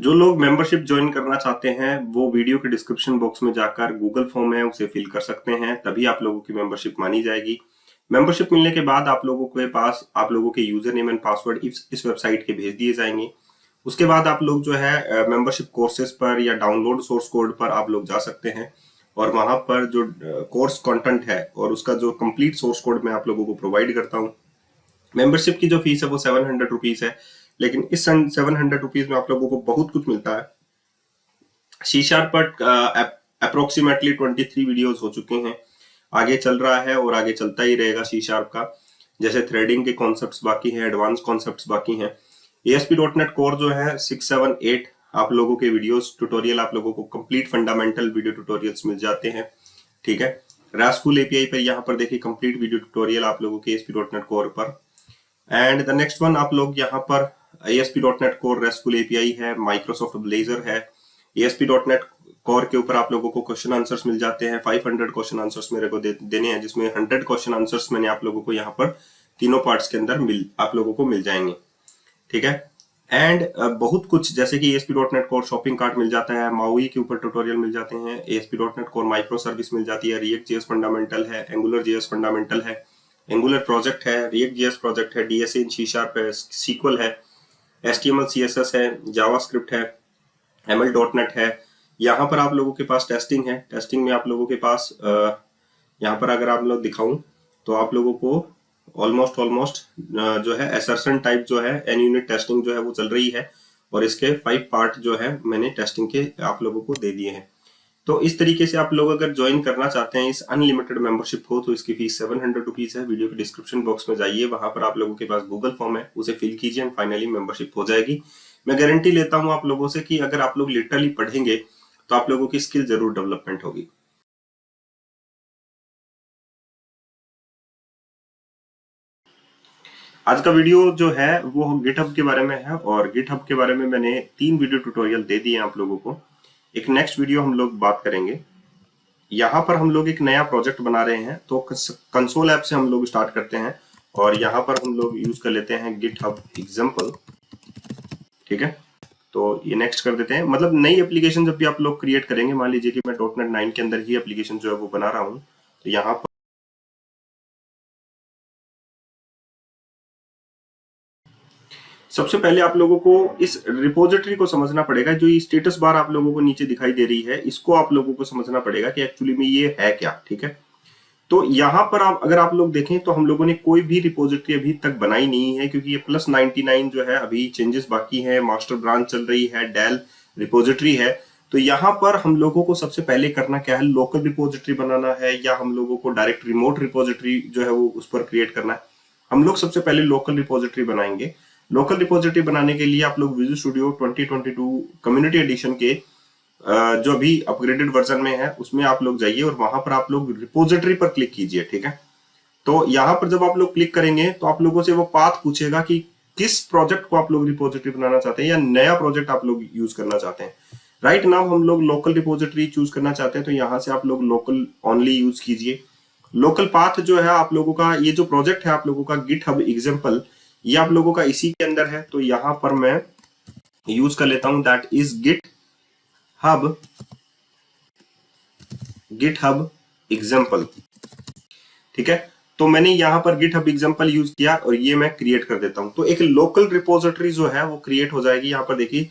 जो लोग membership join करना चाहते हैं वो वीडियो के डिस्क्रिप्शन बॉक्स में जाकर गूगल फॉर्म है उसे फिल कर सकते हैं, तभी आप लोगों की मेंबरशिप मानी जाएगी। मेंबरशिप मिलने के बाद आप लोगों के पास आप लोगों के यूजर नेम एंड पासवर्ड इस वेबसाइट के भेज दिए जाएंगे। उसके बाद आप लोग जो है मेंबरशिप कोर्सेज पर या डाउनलोड सोर्स कोड पर आप लोग जा सकते हैं और वहां पर जो कोर्स कंटेंट है और उसका जो कंप्लीट सोर्स कोड मैं आप लोगों को प्रोवाइड करता हूँ। मेंबरशिप की जो फीस है वो 700 रुपीज है, लेकिन इस 700 रुपीज में आप लोगों को बहुत कुछ मिलता है। सी शार्प पर अप्रोक्सीमेटली 23 वीडियोस हो चुके हैं, आगे चल रहा है और आगे चलता ही रहेगा सी शार्प का। जैसे थ्रेडिंग के कॉन्सेप्ट्स बाकी हैं, एडवांस कॉन्सेप्ट्स बाकी हैं। ASP.NET कोर जो है 6, 7, 8 आप लोगों के वीडियोस ट्यूटोरियल आप लोगों को कंप्लीट फंडामेंटल वीडियो ट्यूटोरियल्स मिल जाते हैं। ठीक है, रास्कूल एपीआई पर यहाँ पर देखिए कंप्लीट वीडियो ट्यूटोरियल आप लोगों के ASP.NET कोर पर। एंड द नेक्स्ट वन आप लोग यहाँ पर ASP.NET कोर रेस्टफुल एपीआई है, माइक्रोसॉफ्ट ब्लेजर है। ASP.NEट कोर के ऊपर आप लोगों को क्वेश्चन आंसर्स मिल जाते हैं। 500 क्वेश्चन आंसर्स मेरे को देने हैं, जिसमें 100 क्वेश्चन आंसर्स मैंने आप लोगों को यहाँ पर तीनों पार्ट्स के अंदर आप लोगों को मिल जाएंगे। ठीक है, एंड बहुत कुछ जैसे कि ASP.NEट कोर शॉपिंग कार्ट मिल जाता है, माउई के ऊपर ट्यूटोरियल मिल जाते हैं, ASP.NEट कोर माइक्रो सर्विस मिल जाती है, रिएक्ट जेएस फंडामेंटल है, एंगुलर जेएस फंडामेंटल है, एंगुलर प्रोजेक्ट है, रिएक्ट जेएस प्रोजेक्ट है, डीएसए इन सी शार्प है, सीक्वल है, HTML CSS है, जावास्क्रिप्ट है, ML.NET है। यहाँ पर आप लोगों के पास टेस्टिंग है। टेस्टिंग में आप लोगों के पास यहाँ पर अगर आप लोग दिखाऊं तो आप लोगों को ऑलमोस्ट जो है असर्शन टाइप जो है एन यूनिट टेस्टिंग जो है वो चल रही है, और इसके 5 पार्ट जो है मैंने टेस्टिंग के आप लोगों को दे दिए हैं। तो इस तरीके से आप लोग अगर ज्वाइन करना चाहते हैं इस अनलिमिटेड मेंबरशिप को, तो इसकी फीस 700 रुपीज है। वीडियो के डिस्क्रिप्शन बॉक्स में जाइए, वहां पर आप लोगों के पास गूगल फॉर्म है, उसे फिल कीजिए एंड फाइनली मेंबरशिप हो जाएगी। मैं गारंटी लेता हूं आप लोगों से कि अगर आप लोग लिटरली पढ़ेंगे तो आप लोगों की स्किल जरूर डेवलपमेंट होगी। आज का वीडियो जो है वो गिटहब के बारे में है, और गिटहब के बारे में मैंने 3 वीडियो ट्यूटोरियल दे दिए आप लोगों को। एक नेक्स्ट वीडियो हम लोग बात करेंगे। यहाँ पर हम लोग एक नया प्रोजेक्ट बना रहे हैं, तो कंसोल ऐप से हम लोग स्टार्ट करते हैं और यहाँ पर हम लोग यूज कर लेते हैं गिटहब एग्जाम्पल। ठीक है, तो ये नेक्स्ट कर देते हैं। मतलब नई एप्लीकेशन जब भी आप लोग क्रिएट करेंगे, मान लीजिए कि मैं .NET 9 के अंदर ही एप्लीकेशन जो है वो बना रहा हूँ, तो यहाँ पर सबसे पहले आप लोगों को इस रिपोजिटरी को समझना पड़ेगा। जो ये स्टेटस बार आप लोगों को नीचे दिखाई दे रही है, इसको आप लोगों को समझना पड़ेगा कि एक्चुअली में ये है क्या। ठीक है, तो यहाँ पर आप अगर आप लोग देखें तो हम लोगों ने कोई भी रिपोजिटरी अभी तक बनाई नहीं है, क्योंकि ये +99 जो है अभी चेंजेस बाकी है, मास्टर ब्रांच चल रही है, डेल रिपोजिटरी है। तो यहाँ पर हम लोगों को सबसे पहले करना क्या है, लोकल रिपोजिटरी बनाना है या हम लोगों को डायरेक्ट रिमोट रिपोजिटरी जो है वो उस पर क्रिएट करना है। हम लोग सबसे पहले लोकल रिपोजिटरी बनाएंगे। लोकल रिपोजिटरी बनाने के लिए आप लोग विजुअल स्टूडियो 2022 कम्युनिटी एडिशन के जो अभी अपग्रेडेड वर्जन में है उसमें आप लोग जाइए और वहां पर आप लोग रिपोजिटरी पर क्लिक कीजिए। ठीक है, तो यहाँ पर जब आप लोग क्लिक करेंगे तो आप लोगों से वो पाथ पूछेगा कि किस प्रोजेक्ट को आप लोग रिपोजिटरी बनाना चाहते हैं या नया प्रोजेक्ट आप लोग यूज करना चाहते हैं। राइट नाउ हम लोग लोकल रिपोजिटरी चूज करना चाहते हैं, तो यहाँ से आप लोग लोकल ओनली यूज कीजिए। लोकल पाथ जो है आप लोगों का, ये जो प्रोजेक्ट है आप लोगों का गिटहब एग्जाम्पल, ये आप लोगों का इसी के अंदर है। तो यहाँ पर मैं यूज कर लेता हूं दैट इज गिटहब एग्जाम्पल। ठीक है, तो मैंने यहाँ पर गिटहब एग्जाम्पल यूज किया और ये मैं क्रिएट कर देता हूं। तो एक लोकल रिपोजिटरी जो है वो क्रिएट हो जाएगी। यहाँ पर देखिए,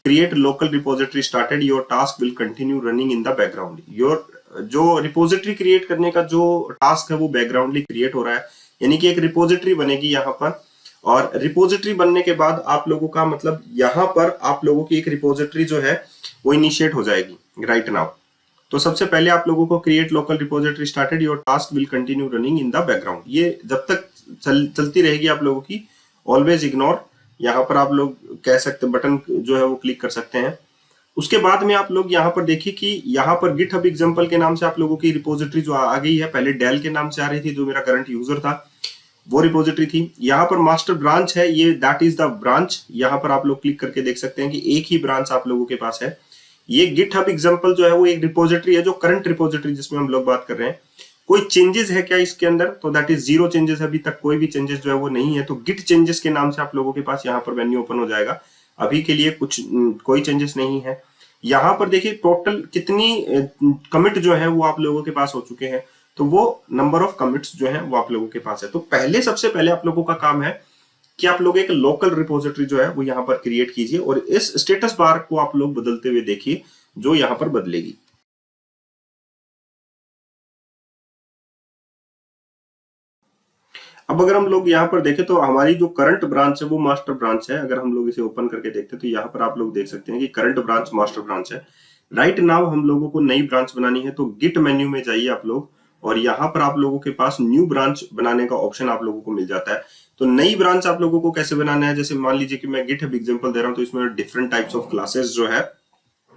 create local repository started, your task will continue running in the background. Your जो रिपोजिटरी क्रिएट करने का जो टास्क है वो बैकग्राउंडली क्रिएट हो रहा है, यानी कि एक रिपोजिटरी बनेगी यहाँ पर। और रिपोजिटरी बनने के बाद आप लोगों का मतलब यहाँ पर आप लोगों की एक रिपोजिटरी जो है वो इनिशिएट हो जाएगी राइट नाउ। तो सबसे पहले आप लोगों को create local repository started, your task will continue running in the background, ये जब तक चलती रहेगी आप लोगों की। ऑलवेज इग्नोर, यहाँ पर आप लोग कह सकते बटन जो है वो क्लिक कर सकते हैं। उसके बाद में आप लोग यहाँ पर देखिए कि यहाँ पर गिटहब एग्जाम्पल के नाम से आप लोगों की रिपोजिटरी जो आ गई है। पहले डेल के नाम से आ रही थी, जो मेरा करंट यूजर था वो रिपोजिटरी थी। यहाँ पर मास्टर ब्रांच है, ये दैट इज द ब्रांच। यहाँ पर आप लोग क्लिक करके देख सकते हैं कि एक ही ब्रांच आप लोगों के पास है। ये गिटहब एग्जाम्पल जो है वो एक रिपोजिटरी है, जो करंट रिपोजिटरी जिसमें हम लोग बात कर रहे हैं। कोई चेंजेस है क्या इसके अंदर, तो दैट इज 0 चेंजेस, अभी तक कोई भी चेंजेस जो है वो नहीं है। तो गिट चेंजेस के नाम से आप लोगों के पास यहाँ पर मेन्यू ओपन हो जाएगा। अभी के लिए कोई चेंजेस नहीं है। यहाँ पर देखिए टोटल कितनी कमिट जो है वो आप लोगों के पास हो चुके हैं, तो वो नंबर ऑफ कमिट्स जो है वो आप लोगों के पास है। तो सबसे पहले आप लोगों का काम है कि आप लोग एक लोकल रिपोजिटरी जो है वो यहाँ पर क्रिएट कीजिए और इस स्टेटस बार को आप लोग बदलते हुए देखिए जो यहाँ पर बदलेगी। अब अगर हम लोग यहाँ पर देखें तो हमारी जो करंट ब्रांच है वो मास्टर ब्रांच है। अगर हम लोग इसे ओपन करके देखते हैं तो यहाँ पर आप लोग देख सकते हैं कि करंट ब्रांच मास्टर ब्रांच है। राइट नाउ हम लोगों को नई ब्रांच बनानी है, तो गिट मेन्यू में जाइए आप लोग और यहाँ पर आप लोगों के पास न्यू ब्रांच बनाने का ऑप्शन आप लोगों को मिल जाता है। तो नई ब्रांच आप लोगों को कैसे बनाना है, जैसे मान लीजिए कि मैं गिटहब एग्जांपल दे रहा हूँ, तो इसमें डिफरेंट टाइप्स ऑफ क्लासेस जो है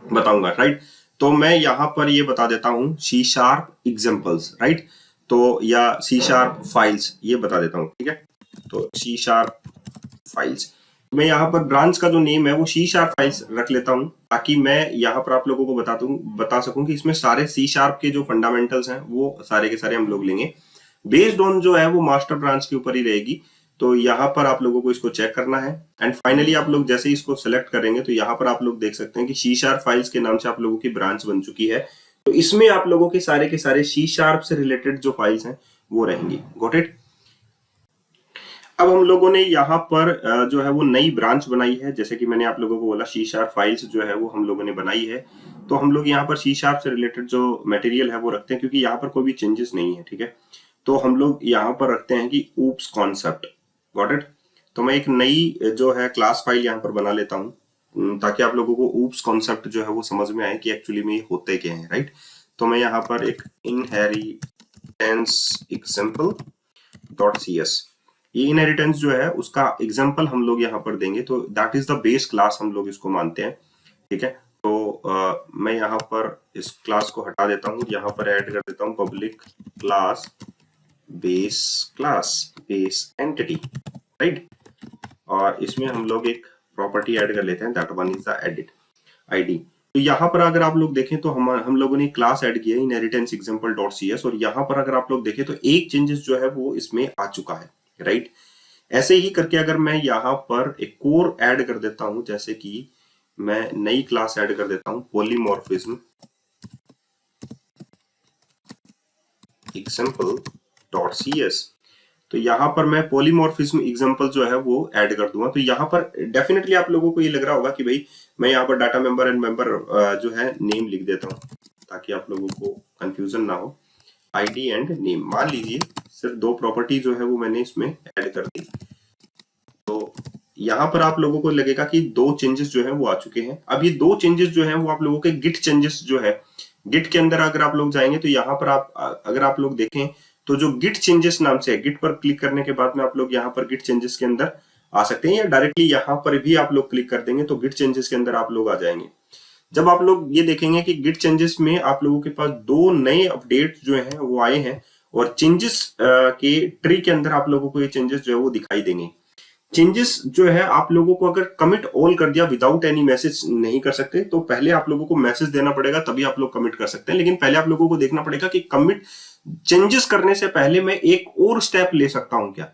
बताऊंगा। राइट, तो मैं यहाँ पर ये बता देता हूँ C# एग्जांपल्स, राइट, तो या C# फाइल्स ये बता देता हूँ, ठीक है। तो C# फाइल्स, मैं यहाँ पर ब्रांच का जो नेम है वो C# फाइल्स रख लेता हूँ ताकि मैं यहाँ पर आप लोगों को बता सकूं कि इसमें सारे C# के जो फंडामेंटल्स हैं वो सारे के सारे हम लोग लेंगे। बेस्ड ऑन जो है वो मास्टर ब्रांच के ऊपर ही रहेगी। तो यहाँ पर आप लोगों को इसको चेक करना है एंड फाइनली आप लोग जैसे ही इसको सेलेक्ट करेंगे तो यहाँ पर आप लोग देख सकते हैं कि C# फाइल्स के नाम से आप लोगों की ब्रांच बन चुकी है। तो इसमें आप लोगों के सारे C# से रिलेटेड जो फाइल्स हैं वो रहेंगी। Got it. अब हम लोगों ने यहाँ पर जो है वो नई ब्रांच बनाई है, जैसे कि मैंने आप लोगों को बोला C# फाइल्स जो है वो हम लोगों ने बनाई है। तो हम लोग यहाँ पर C# से रिलेटेड जो मटेरियल है वो रखते हैं क्योंकि यहाँ पर कोई भी चेंजेस नहीं है, ठीक है। तो हम लोग यहाँ पर रखते हैं कि ऊप्स कॉन्सेप्ट। Got it. तो मैं एक नई जो है क्लास फाइल यहाँ पर बना लेता हूँ ताकि आप लोगों को ऊप्स कॉन्सेप्ट जो है वो समझ में आए कि एक्चुअली में ये होते क्या है, राइट। तो मैं यहाँ पर एक इनहेरिटेंस एग्जांपल .cs, ये इनहेरिटेंस जो है उसका एग्जांपल हम लोग यहाँ पर देंगे, तो that is the base class हम लोग इसको मानते हैं, ठीक है। तो मैं यहाँ पर इस क्लास को हटा देता हूँ, यहाँ पर ऐड कर देता हूँ public class base entity, right. और इसमें हम लोग एक प्रॉपर्टी ऐड कर लेते हैं, that one is the edit ID. तो यहाँ पर अगर आप लोग देखें तो हम लोगों ने क्लास ऐड किया है इनहेरिटेंस एग्जांपल .cs और यहाँ पर अगर आप लोग देखें तो एक चेंजेस जो है वो इसमें आ चुका है, राइट। ऐसे ही करके अगर मैं यहाँ पर एक कोर ऐड कर देता हूं, जैसे कि मैं नई क्लास ऐड कर देता हूं पॉलीमॉर्फिज्म एग्जांपल .cs, तो यहाँ पर मैं पॉलीमॉर्फिज्म एग्जांपल जो है वो ऐड कर दूंगा। तो यहाँ पर डेफिनेटली आप लोगों को ये लग रहा होगा कि भाई मैं यहाँ पर डाटा मेंबर एंड मेंबर जो है नेम लिख देता हूँ ताकि आप लोगों को कंफ्यूजन ना हो। आईडी एंड नेम, मान लीजिए सिर्फ दो प्रॉपर्टी जो है वो मैंने इसमें ऐड कर दी। तो यहाँ पर आप लोगों को लगेगा कि दो चेंजेस जो है वो आ चुके हैं। अब ये दो चेंजेस जो है वो आप लोगों के गिट चेंजेस जो है, गिट के अंदर अगर आप लोग जाएंगे तो यहाँ पर अगर आप लोग देखें तो जो गिट चेंजेस नाम से है, गिट पर क्लिक करने के बाद में आप लोग यहाँ पर गिट चेंजेस के अंदर आ सकते हैं या डायरेक्टली यहाँ पर भी आप लोग क्लिक कर देंगे तो गिट चेंजेस के अंदर आप लोग आ जाएंगे। जब आप लोग ये देखेंगे कि गिट चेंजेस में आप लोगों के पास दो नए अपडेट जो है वो आए हैं और चेंजेस के ट्री के अंदर आप लोगों को ये चेंजेस जो है वो दिखाई देंगे। चेंजेस जो है आप लोगों को अगर कमिट ऑल कर दिया विदाउट एनी मैसेज नहीं कर सकते, तो पहले आप लोगों को मैसेज देना पड़ेगा तभी आप लोग कमिट कर सकते हैं। लेकिन पहले आप लोगों को देखना पड़ेगा कि कमिट चेंजेस करने से पहले मैं एक और स्टेप ले सकता हूं क्या।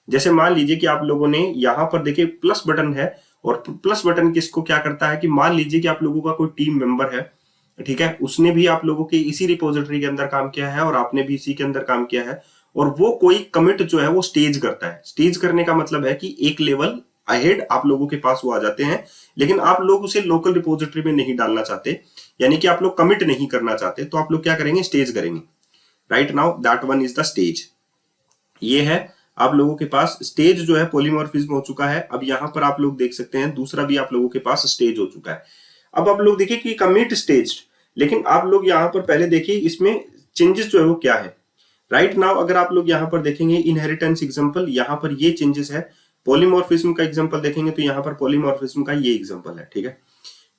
जैसे मान लीजिए कि आप लोगों ने यहाँ पर देखिए प्लस बटन है और प्लस बटन किसको क्या करता है कि मान लीजिए कि आप लोगों का कोई टीम मेंबर है, ठीक है, उसने भी आप लोगों के इसी रिपोजिटरी के अंदर काम किया है और आपने भी इसी के अंदर काम किया है और वो कोई कमिट जो है वो स्टेज करता है। स्टेज करने का मतलब है कि एक लेवल अहेड आप लोगों के पास वो आ जाते हैं, लेकिन आप लोग उसे लोकल रिपोजिटरी में नहीं डालना चाहते, यानी कि आप लोग कमिट नहीं करना चाहते, तो आप लोग क्या करेंगे, स्टेज करेंगे। Right now that one is the stage. ये है आप लोगों के पास स्टेज जो है पॉलीमॉर्फिज्म हो चुका है। अब यहाँ पर आप लोग देख सकते हैं दूसरा भी आप लोगों के पास स्टेज हो चुका है। अब आप लोग देखिए कि कमिट स्टेज, लेकिन आप लोग यहाँ पर पहले देखिए इसमें चेंजेस जो है वो क्या है। राइट नाउ अगर आप लोग यहाँ पर देखेंगे इनहेरिटेंस एग्जांपल, यहाँ पर ये चेंजेस है। पॉलीमॉर्फिज्म का एग्जांपल देखेंगे तो यहाँ पर पॉलीमॉर्फिज्म का ये एग्जांपल है, ठीक है।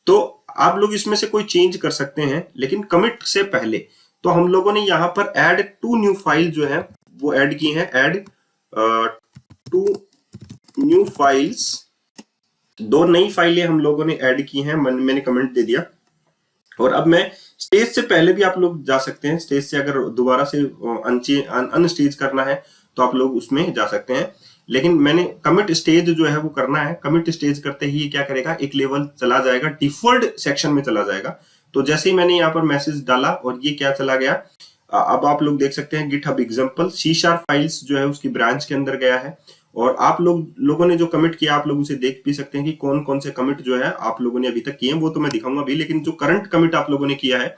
तो आप लोग इसमें से कोई चेंज कर सकते हैं, लेकिन कमिट से पहले तो हम लोगों ने यहाँ पर ऐड टू न्यू फाइल जो है वो ऐड की है। ऐड टू न्यू फाइल्स, दो नई फाइलें हम लोगों ने ऐड की हैं, मैंने कमेंट दे दिया। और अब मैं स्टेज से पहले भी आप लोग जा सकते हैं, स्टेज से अगर दोबारा से अनस्टेज करना है तो आप लोग उसमें जा सकते हैं। लेकिन मैंने कमिट स्टेज जो है वो करना है। कमिट स्टेज करते ही ये क्या करेगा, एक लेवल चला जाएगा, डिफर्ड सेक्शन में चला जाएगा। तो जैसे ही मैंने यहाँ पर मैसेज डाला और ये क्या चला गया, अब आप लोग देख सकते हैं गिटहब एग्जांपल C# फाइल्स जो है उसकी ब्रांच के अंदर गया है। और आप लोगों ने जो कमिट किया आप लोग उसे देख भी सकते हैं कि कौन कौन से कमिट जो है आप लोगों ने अभी तक किए हैं, वो तो मैं दिखाऊंगा अभी। लेकिन जो करंट कमिट आप लोगों ने किया है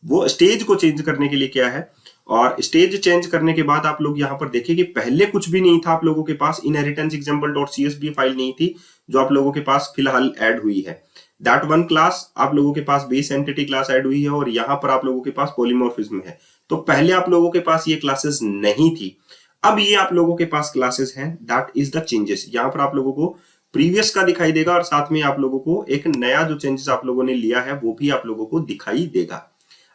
वो स्टेज को चेंज करने के लिए किया है। और स्टेज चेंज करने के बाद आप लोग यहाँ पर देखिए कि पहले कुछ भी नहीं था आप लोगों के पास, इनहेरिटेंस example.csv फाइल नहीं थी जो आप लोगों के पास फिलहाल ऐड हुई है। दैट वन क्लास आप लोगों के पास बेस एंटिटी क्लास ऐड हुई है और यहाँ पर आप लोगों के पास पॉलीमॉर्फिज्म है। तो पहले आप लोगों के पास ये क्लासेस नहीं थी, अब ये आप लोगों के पास क्लासेस हैं। That is the changes. यहाँ पर आप लोगों को प्रीवियस का दिखाई देगा और साथ में आप लोगों को एक नया जो चेंजेस आप लोगों ने लिया है वो भी आप लोगों को दिखाई देगा।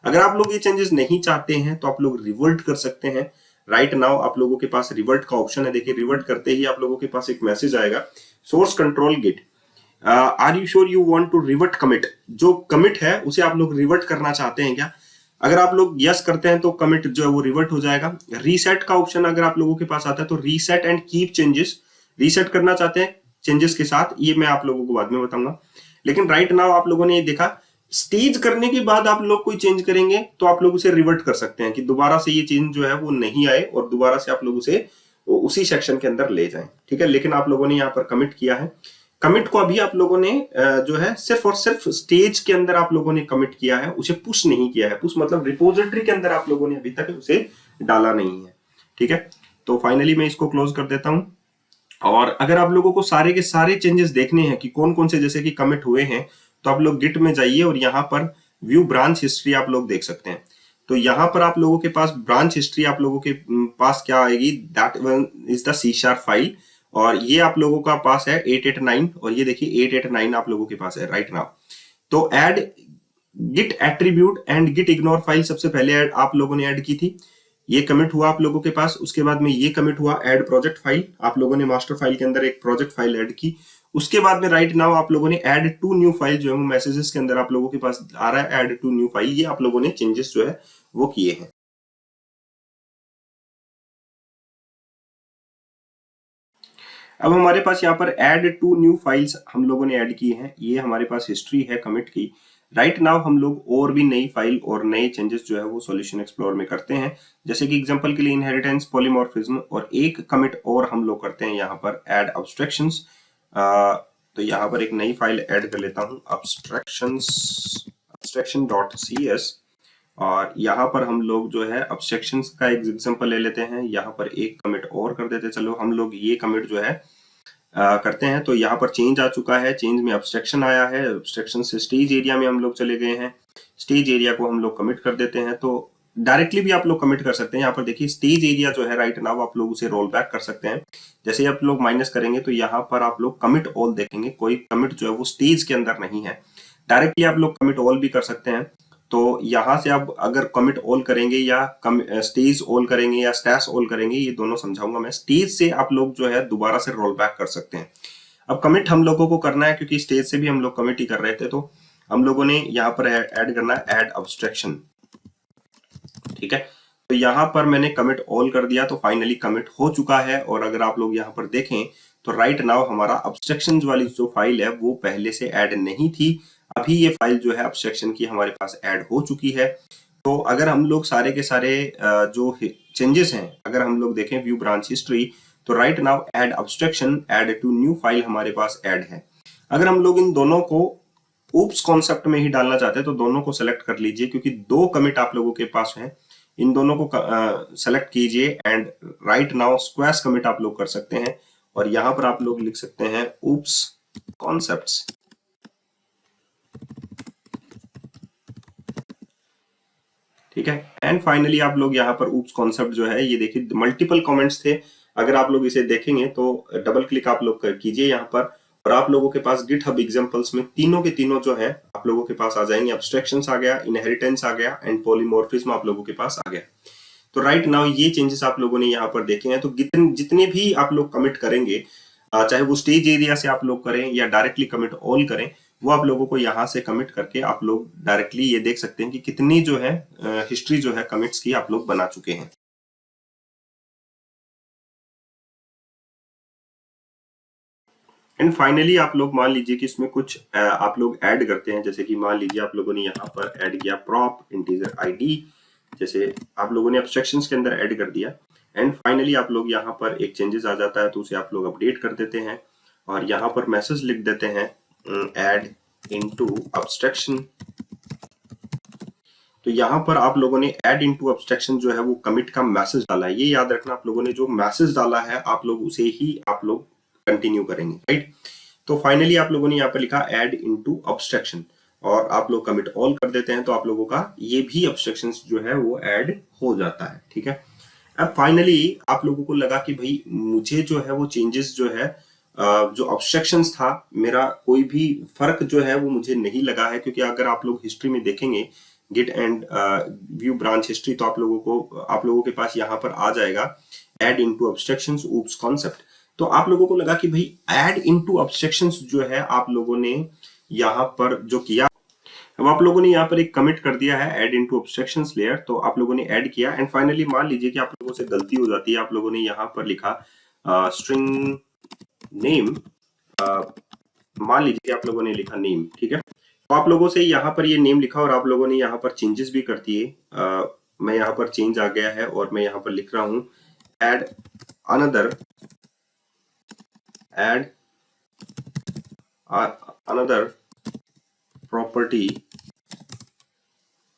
अगर आप लोग ये चेंजेस नहीं चाहते हैं तो आप लोग रिवर्ट कर सकते हैं। राइट नाउ आप लोगों के पास रिवर्ट का ऑप्शन है। देखिए रिवर्ट करते ही आप लोगों के पास एक मैसेज आएगा, source control git are you sure you want to revert commit. जो कमिट है उसे आप लोग रिवर्ट करना चाहते हैं क्या? अगर आप लोग यस करते हैं तो कमिट जो है वो रिवर्ट हो जाएगा। रीसेट का ऑप्शन अगर आप लोगों के पास आता है तो reset and keep changes, reset करना चाहते हैं चेंजेस के साथ, ये मैं आप लोगों को बाद में बताऊंगा। लेकिन राइट नाउ आप लोगों ने ये देखा, स्टेज करने के बाद आप लोग कोई चेंज करेंगे तो आप लोग उसे रिवर्ट कर सकते हैं कि दोबारा से ये चेंज जो है वो नहीं आए और दोबारा से आप लोग उसे उसी सेक्शन के अंदर ले जाएं। ठीक है, लेकिन आप लोगों ने यहाँ पर कमिट किया है। कमिट को अभी आप लोगों ने जो है सिर्फ और सिर्फ स्टेज के अंदर आप लोगों ने कमिट किया है, उसे पुश नहीं किया है। पुश मतलब रिपोजिटरी के अंदर आप लोगों ने अभी तक उसे डाला नहीं है। ठीक है, तो फाइनली मैं इसको क्लोज कर देता हूं। और अगर आप लोगों को सारे के सारे चेंजेस देखने हैं कि कौन कौन से जैसे कि कमिट हुए हैं, तो आप लोग गिट में जाइए और यहाँ पर व्यू ब्रांच हिस्ट्री आप लोग देख सकते हैं। तो यहाँ पर आप लोगों के पास ब्रांच हिस्ट्री आप लोगों के पास क्या आएगी, that one is the C# file. और ये आप लोगों का पास है 889 और ये देखिए 889 आप लोगों के पास है राइट नाउ। तो add git attribute and git ignore file सबसे पहले आप लोगों ने ऐड की थी, ये कमिट हुआ आप लोगों के पास। उसके बाद में ये कमिट हुआ ऐड प्रोजेक्ट फाइल, आप लोगों ने मास्टर फाइल के अंदर एक प्रोजेक्ट फाइल ऐड की। उसके बाद में राइट नाउ आप लोगों ने ऐड टू न्यू फाइल जो है वो मैसेजेस के अंदर आप लोगों के पास आ रहा है, ऐड टू न्यू फाइल, ये आप लोगों ने चेंजेस जो है वो किए हैं। अब हमारे पास यहाँ पर ऐड टू न्यू फाइल्स हम लोगों ने ऐड की हैं, ये हमारे पास हिस्ट्री है कमिट की। राइट नाउ हम लोग और भी नई फाइल और नए चेंजेस जो है वो सॉल्यूशन एक्सप्लोर में करते हैं। जैसे कि एग्जांपल के लिए इनहेरिटेंस, पॉलीमॉर्फिज्म और एक कमिट और हम लोग करते हैं यहाँ पर ऐड अब्स्ट्रैक्शंस। तो यहाँ पर एक नई फाइल ऐड कर लेता हूँ abstraction.cs और यहाँ पर हम लोग जो है अब्स्ट्रैक्शंस का एक एग्जांपल ले लेते हैं। यहाँ पर एक कमिट और कर देते, चलो हम लोग ये कमिट जो है करते हैं। तो यहाँ पर चेंज आ चुका है, चेंज में अब्स्ट्रैक्शन आया है, अब्स्ट्रैक्शन से स्टेज एरिया में हम लोग चले गए हैं। स्टेज एरिया को हम लोग कमिट कर देते हैं। तो डायरेक्टली भी आप लोग कमिट कर सकते हैं। यहाँ पर देखिए स्टेज एरिया जो है राइट नाउ आप लोग उसे रोल बैक कर सकते हैं। जैसे आप लोग माइनस करेंगे तो यहाँ पर आप लोग कमिट ऑल देखेंगे, कोई कमिट जो है वो स्टेज के अंदर नहीं है। डायरेक्टली आप लोग कमिट ऑल भी कर सकते हैं। तो यहाँ से आप अगर कमिट ऑल करेंगे या स्टेज ऑल करेंगे या स्टैश ऑल करेंगे, ये दोनों समझाऊंगा मैं। स्टेज से आप लोग जो है दोबारा से रोल बैक कर सकते हैं। अब कमिट हम लोगों को करना है क्योंकि स्टेज से भी हम लोग कमिट ही कर रहे थे, तो हम लोगों ने यहाँ पर ऐड करना है ऐड अब्स्ट्रैक्शन। ठीक है, तो यहाँ पर मैंने कमिट ऑल कर दिया तो फाइनली कमिट हो चुका है। और अगर आप लोग यहाँ पर देखें तो राइट नाउ हमारा अब्स्ट्रैक्शन वाली जो फाइल है वो पहले से ऐड नहीं थी, अभी ये फाइल जो है अब्स्ट्रैक्शन की हमारे पास ऐड हो चुकी है। तो अगर हम लोग सारे के सारे जो चेंजेस हैं अगर हम लोग देखें व्यू ब्रांच हिस्ट्री, तो right now add abstraction add to new file हमारे पास ऐड है। अगर हम लोग इन दोनों को ऊप्स कॉन्सेप्ट में ही डालना चाहते हैं तो दोनों को सेलेक्ट कर लीजिए, क्योंकि दो कमिट आप लोगों के पास है। इन दोनों को सेलेक्ट कीजिए and right now squash commit आप लोग कर सकते हैं और यहाँ पर आप लोग लिख सकते हैं ऊप्स कॉन्सेप्ट्स। ठीक है, एंड फाइनली आप लोग यहाँ पर ऊप्स कॉन्सेप्ट जो है ये देखिए मल्टीपल कमेंट्स थे। अगर आप लोग इसे देखेंगे तो डबल क्लिक आप लोग कीजिए यहाँ पर और आप लोगों के पास गिटहब एग्जांपल्स में तीनों के तीनों जो है आप लोगों के पास आ जाएंगे। अब्स्ट्रैक्शंस आ गया, इनहेरिटेंस आ गया एंड पॉलीमॉर्फिज्म आप लोगों के पास आ गया। तो राइट नाउ ये चेंजेस आप लोगों ने यहाँ पर देखे हैं। तो जितने भी आप लोग कमिट करेंगे, चाहे वो स्टेज एरिया से आप लोग करें या डायरेक्टली कमिट ऑल करें, वो आप लोगों को यहाँ से कमिट करके आप लोग डायरेक्टली ये देख सकते हैं कि कितनी जो है हिस्ट्री जो है कमिट्स की आप लोग बना चुके हैं। एंड फाइनली आप लोग मान लीजिए कि इसमें कुछ आप लोग ऐड करते हैं, जैसे कि मान लीजिए आप लोगों ने यहाँ पर ऐड किया प्रॉप इंटीजर आईडी, जैसे आप लोगों ने एब्स्ट्रैक्शंस के अंदर ऐड कर दिया। एंड फाइनली आप लोग यहाँ पर एक चेंजेस आ जाता है तो उसे आप लोग अपडेट कर देते हैं और यहाँ पर मैसेज लिख देते हैं ऐड इनटू एब्स्ट्रैक्शन। तो यहाँ पर आप लोगों ने ऐड इनटू एब्स्ट्रैक्शन जो है वो कमिट का मैसेज डाला है। ये याद रखना, आप लोगों ने जो मैसेज डाला है आप लोग उसे ही आप लोग कंटिन्यू करेंगे, राइट। तो फाइनली आप लोगों ने यहाँ पर लिखा ऐड इनटू एब्स्ट्रैक्शन और आप लोग कमिट ऑल कर देते हैं तो आप लोगों का ये भी एब्स्ट्रैक्शंस जो है वो ऐड हो जाता है, ठीक है। अब फाइनली आप लोगों को लगा कि भाई मुझे जो है वो चेंजेस जो है जो ऑब्स्ट्रक्शंस था मेरा कोई भी फर्क जो है वो मुझे नहीं लगा है, क्योंकि अगर आप लोग हिस्ट्री में देखेंगे git and view branch history तो आप लोगों के पास यहाँ पर आ जाएगा add into obstructions oops concept. तो आप लोगों को लगा कि भाई ऐड इनटू ऑब्स्ट्रक्शंस जो है आप लोगों ने यहाँ पर जो किया, अब आप लोगों ने यहाँ पर एक कमिट कर दिया है ऐड इनटू ऑब्स्ट्रक्शंस लेयर, तो आप लोगों ने ऐड किया एंड फाइनली मान लीजिए कि आप लोगों से गलती हो जाती है, आप लोगों ने यहाँ पर लिखा स्ट्रिंग नेम, मान लीजिए कि आप लोगों ने लिखा नेम, ठीक है। तो आप लोगों से यहाँ पर ये नेम लिखा और आप लोगों ने यहाँ पर चेंजेस भी कर दिए। मैं यहाँ पर चेंज आ गया है और मैं यहाँ पर लिख रहा हूँ add another property,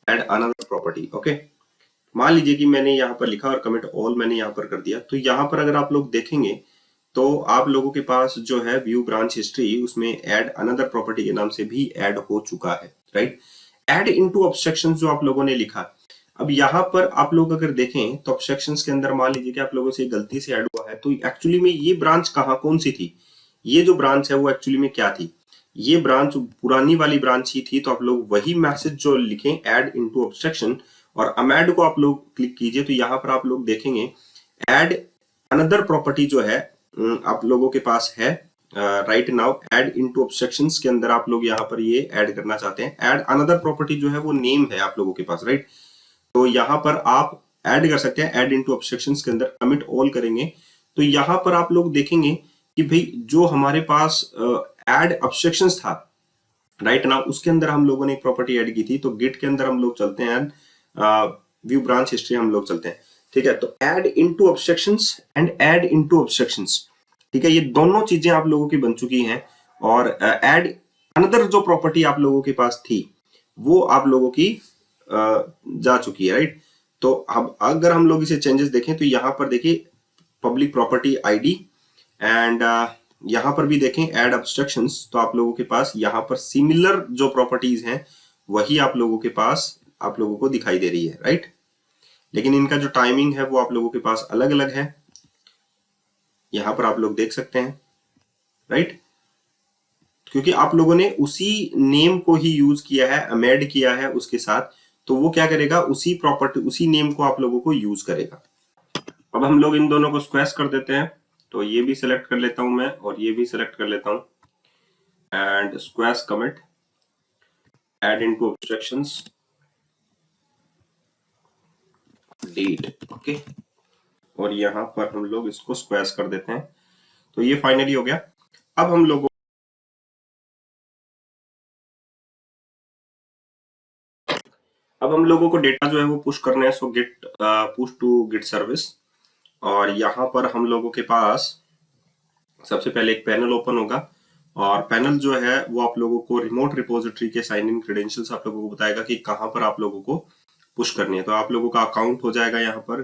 add another property, okay. मान लीजिए कि मैंने यहाँ पर लिखा और कमिट ऑल मैंने यहाँ पर कर दिया, तो यहाँ पर अगर आप लोग देखेंगे तो आप लोगों के पास जो है व्यू ब्रांच हिस्ट्री उसमें ऐड अनदर प्रॉपर्टी के नाम से भी ऐड हो चुका है, राइट। ऐड इनटू ऑब्स्ट्रक्शंस जो आप लोगों ने लिखा, अब यहाँ पर आप लोग अगर देखें तो ऑब्स्ट्रक्शंस के अंदर मान लीजिए कि आप लोगों से गलती से ऐड हुआ है, तो एक्चुअली में ये ब्रांच कहाँ कौन सी थी, ये जो ब्रांच है वो एक्चुअली में क्या थी, ये ब्रांच पुरानी वाली ब्रांच ही थी। तो आप लोग वही मैसेज जो लिखें ऐड इनटू ऑब्स्ट्रक्शन और अमेड को आप लोग क्लिक कीजिए, तो यहाँ पर आप लोग देखेंगे ऐड अनदर प्रॉपर्टी जो है आप लोगों के पास है right now add into obstructions के अंदर आप लोग यहाँ पर ये ऐड करना चाहते हैं। ऐड अनदर प्रॉपर्टी जो है वो नेम है आप लोगों के पास, राइट। तो यहाँ पर आप ऐड कर सकते हैं ऐड इनटू ऑब्स्ट्रक्शंस के अंदर, कमिट ऑल करेंगे तो यहाँ पर आप लोग देखेंगे कि भाई जो हमारे पास ऐड ऑब्स्ट्रक्शंस था राइट नाउ उसके अंदर हम लोगों ने एक प्रॉपर्टी ऐड की थी। तो गिट के अंदर हम लोग चलते हैं व्यू ब्रांच हिस्ट्री हम लोग चलते हैं, ठीक है। तो add into obstructions and add into obstructions, ठीक है, ये दोनों चीजें आप लोगों की बन चुकी हैं और ऐड अनदर जो प्रॉपर्टी आप लोगों के पास थी वो आप लोगों की जा चुकी है, राइट। तो अब अगर हम लोग इसे चेंजेस देखें तो यहाँ पर देखिए पब्लिक प्रॉपर्टी आईडी एंड यहाँ पर भी देखें ऐड ऑब्स्ट्रक्शंस, तो आप लोगों के पास यहाँ पर सिमिलर जो प्रॉपर्टीज हैं वही आप लोगों के पास आप लोगों को दिखाई दे रही है, राइट। लेकिन इनका जो टाइमिंग है वो आप लोगों के पास अलग अलग है, यहाँ पर आप लोग देख सकते हैं, राइट। क्योंकि आप लोगों ने उसी नेम को ही यूज किया है, अमेड किया है उसके साथ, तो वो क्या करेगा उसी प्रॉपर्टी उसी नेम को आप लोगों को यूज करेगा। अब हम लोग इन दोनों को स्क्वैश कर देते हैं, तो ये भी सिलेक्ट कर लेता हूं मैं और ये भी सिलेक्ट कर लेता हूं and squash commit add into obstructions date, okay. और यहाँ पर हम लोग इसको स्क्वैश कर देते हैं, तो ये फाइनली हो गया। अब हम लोगों को डेटा जो है वो पुश करना है, so git push to git service. और यहाँ पर हम लोगों के पास सबसे पहले एक पैनल ओपन होगा और पैनल जो है वो आप लोगों को रिमोट रिपोजिटरी के साइन इन क्रेडेंशियल्स आप लोगों को बताएगा कि कहां पर आप लोगों को पुश करनी है। तो आप लोगों का अकाउंट हो जाएगा यहाँ पर,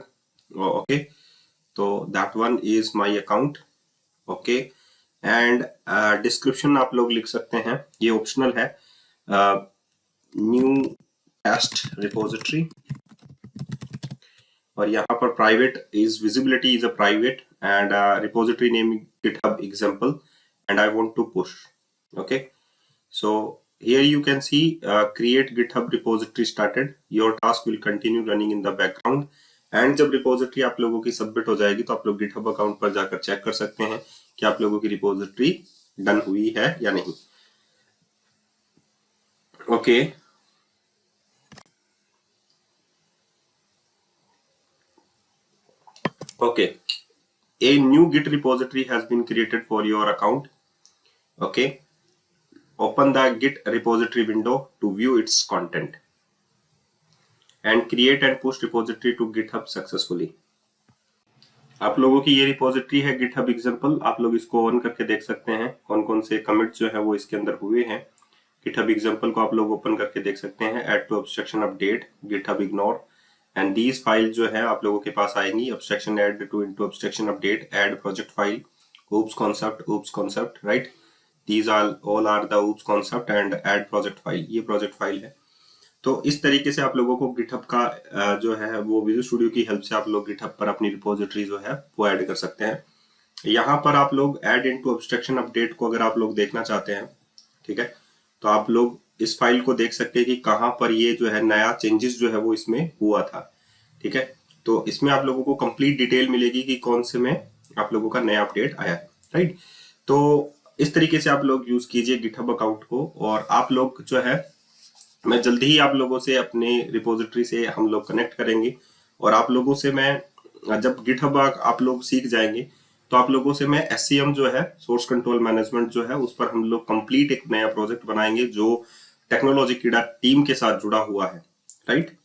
ओके। तो that one is my account, okay. And description आप लोग लिख सकते हैं, ये ऑप्शनल है, न्यू टेस्ट रिपोजिटरी। और यहाँ पर private is visibility is a private and repository name GitHub example and I want to push, okay। So here you can see create GitHub repository started, your task will continue running in the background and जब repository आप लोगों की submit हो जाएगी तो आप लोग GitHub account पर जाकर चेक कर सकते हैं कि आप लोगों की रिपोजिटरी डन हुई है या नहीं, okay. Okay, a new Git repository has been created for your account Okay, open the Git repository window to view its content and create and push repository to GitHub successfully. आप लोगों की ये repository है GitHub example, आप लोग इसको on करके देख सकते हैं कौन कौन से कमिट जो है वो इसके अंदर हुए हैं। GitHub एग्जाम्पल को आप लोग ओपन करके देख सकते हैं, add to obstruction update, GitHub ignore and these file जो है आप लोगों के पास आएंगी, obstruction add to into obstruction update, add project file, oops concept, right, these are all are the oops concept and add project file, ये project file है। तो इस तरीके से आप लोगों को GitHub का जो है वो विजुअल स्टूडियो की हेल्प से आप लोग GitHub पर अपनी रिपोजिटरी जो है वो ऐड कर सकते हैं। यहाँ पर आप लोग ऐड इनटू ऑब्स्ट्रक्शन अपडेट को अगर आप लोग देखना चाहते हैं, ठीक है, तो आप लोग इस फाइल को देख सकते हैं कि कहाँ पर ये जो है नया चेंजेस जो है वो इसमें हुआ था, ठीक है। तो इसमें आप लोगों को कंप्लीट डिटेल मिलेगी कि कौन से में आप लोगों का नया अपडेट आया है, राइट। तो इस तरीके से आप लोग यूज कीजिए GitHub अकाउंट को, और आप लोग जो है मैं जल्दी ही आप लोगों से अपने रिपोजिटरी से हम लोग कनेक्ट करेंगे, और आप लोगों से मैं जब GitHub आप लोग सीख जाएंगे तो आप लोगों से मैं SCM जो है, सोर्स कंट्रोल मैनेजमेंट जो है, उस पर हम लोग कंप्लीट एक नया प्रोजेक्ट बनाएंगे जो टेक्नोलॉजी कीड़ा टीम के साथ जुड़ा हुआ है, राइट।